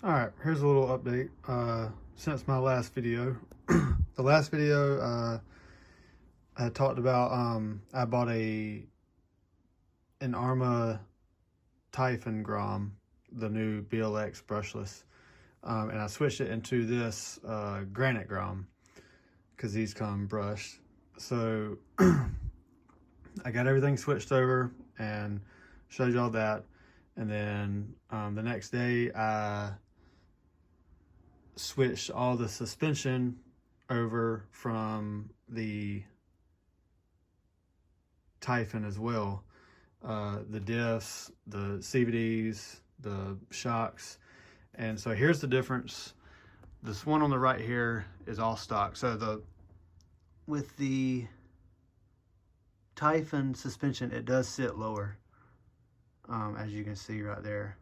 Alright, here's a little update since my last video. The last video I talked about I bought an Arrma Typhon Grom, the new BLX brushless, and I switched it into this Granite Grom because these come brushed. So I got everything switched over and showed y'all that, and then the next day I switched all the suspension over from the Typhon as well. The diffs, the CVDs, the shocks. And so here's the difference. This one on the right here is all stock. So with the Typhon suspension, it does sit lower, as you can see right there.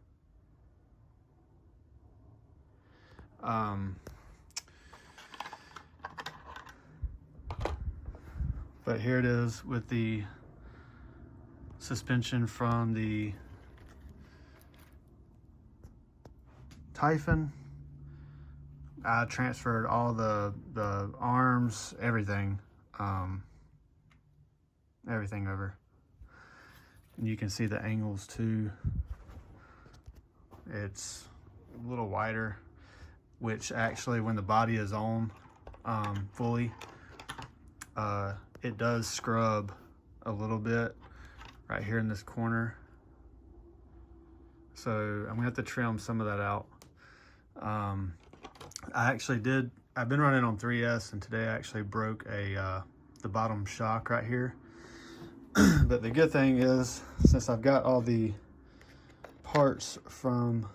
But here it is with the suspension from the Typhon. I transferred all the arms, everything over. And you can see the angles too. It's a little wider, which actually when the body is on fully, it does scrub a little bit right here in this corner. So I'm gonna have to trim some of that out. I've been running on 3S, and today I actually broke the bottom shock right here. But the good thing is, since I've got all the parts from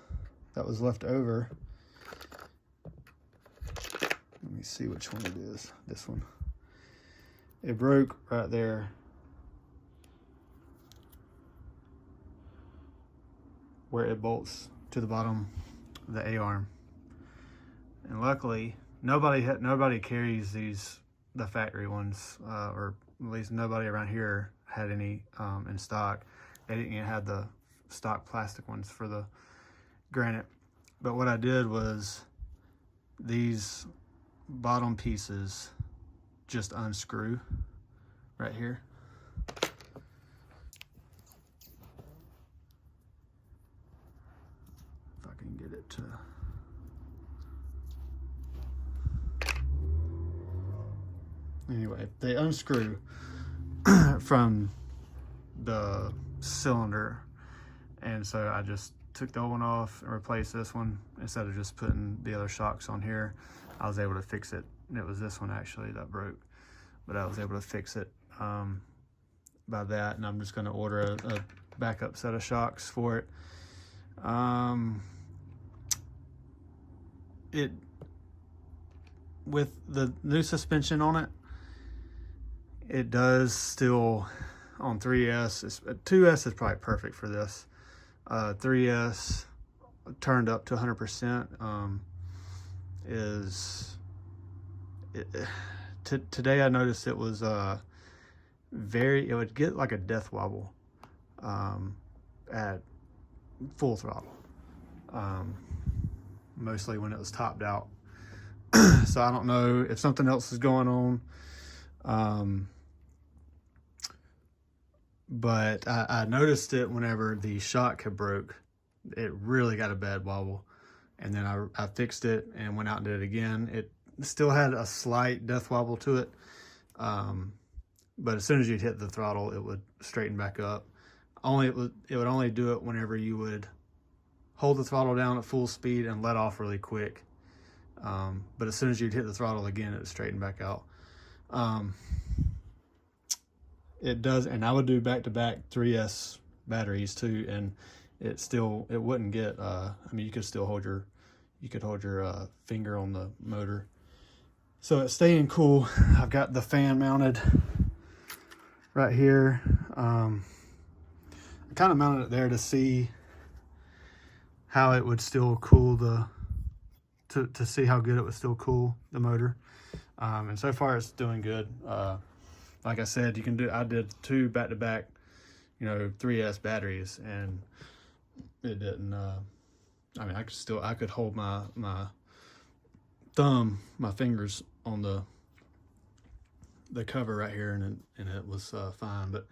that was left over, let me see which one it is. This one. It broke right there. Where it bolts to the bottom of the A-arm. And luckily, nobody carries the factory ones, or at least nobody around here had any in stock. They didn't even have the stock plastic ones for the granite. But what I did was these bottom pieces just unscrew right here. If I can get it to... Anyway, they unscrew from the cylinder, and so I just took the old one off and replaced this one instead of just putting the other shocks on here. I was able to fix it. It was this one actually that broke, but I was able to fix it by that, and I'm just going to order a backup set of shocks for it. With the new suspension on it, it does still, on 3S, 2S is probably perfect for this. 3S turned up to 100% today I noticed it was it would get like a death wobble at full throttle, mostly when it was topped out. So I don't know if something else is going on. But I noticed it whenever the shock had broke. It really got a bad wobble. And then I fixed it and went out and did it again. It still had a slight death wobble to it. But as soon as you'd hit the throttle, it would straighten back up. It would only do it whenever you would hold the throttle down at full speed and let off really quick. But as soon as you'd hit the throttle again, it would straighten back out. It does, and I would do back-to-back 3S batteries too, and it wouldn't get. I mean, you could hold your finger on the motor, so it's staying cool. I've got the fan mounted right here. I kind of mounted it there to see how it would still cool to see how good it would still cool the motor, and so far it's doing good. Like I said, I did 2 back-to-back, 3S batteries, and it I mean, I could hold my fingers on the cover right here, and it was fine. But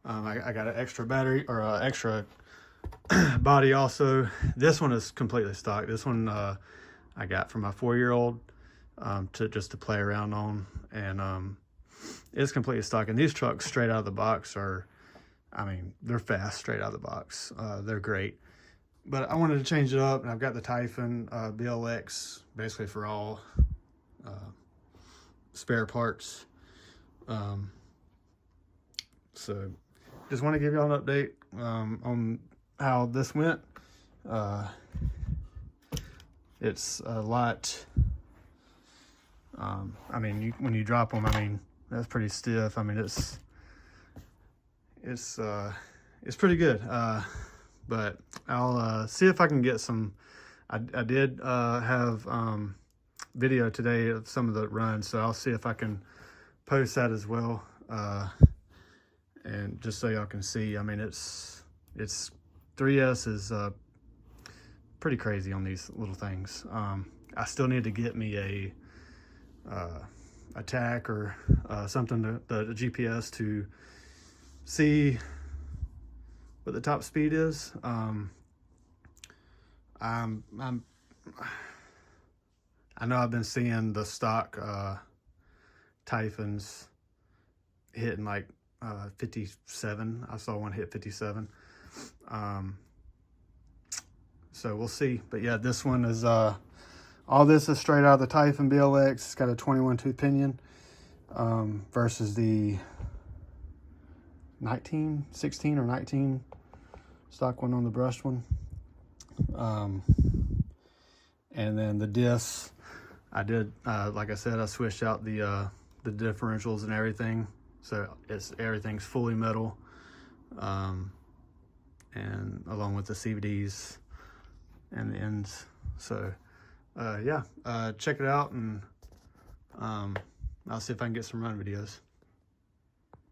I got an extra battery, or extra body also. This one is completely stock. This one I got from my 4-year-old to play around on, and it's completely stock. And these trucks straight out of the box are, I mean, they're fast straight out of the box. They're great. But I wanted to change it up, and I've got the Typhon BLX basically for all spare parts. So just want to give y'all an update on how this went. It's a lot. I mean, when you drop them, I mean, that's pretty stiff. I mean, it's pretty good. But I'll see if I can get some. I did have video today of some of the runs, so I'll see if I can post that as well. And just so y'all can see, I mean, it's 3S is pretty crazy on these little things. I still need to get me a tack or something the GPS to see what the top speed is. I know I've been seeing the stock Typhons hitting like 57. I saw one hit 57. So we'll see. But yeah, this one is all this is straight out of the Typhon BLX. It's got a 21 tooth pinion versus the 16 or 19 stock one on the brushed one. And then the Diffs, I did like I said, I switched out the differentials and everything, so everything's fully metal, and along with the CVDs and the ends. So yeah, check it out, and I'll see if I can get some run videos.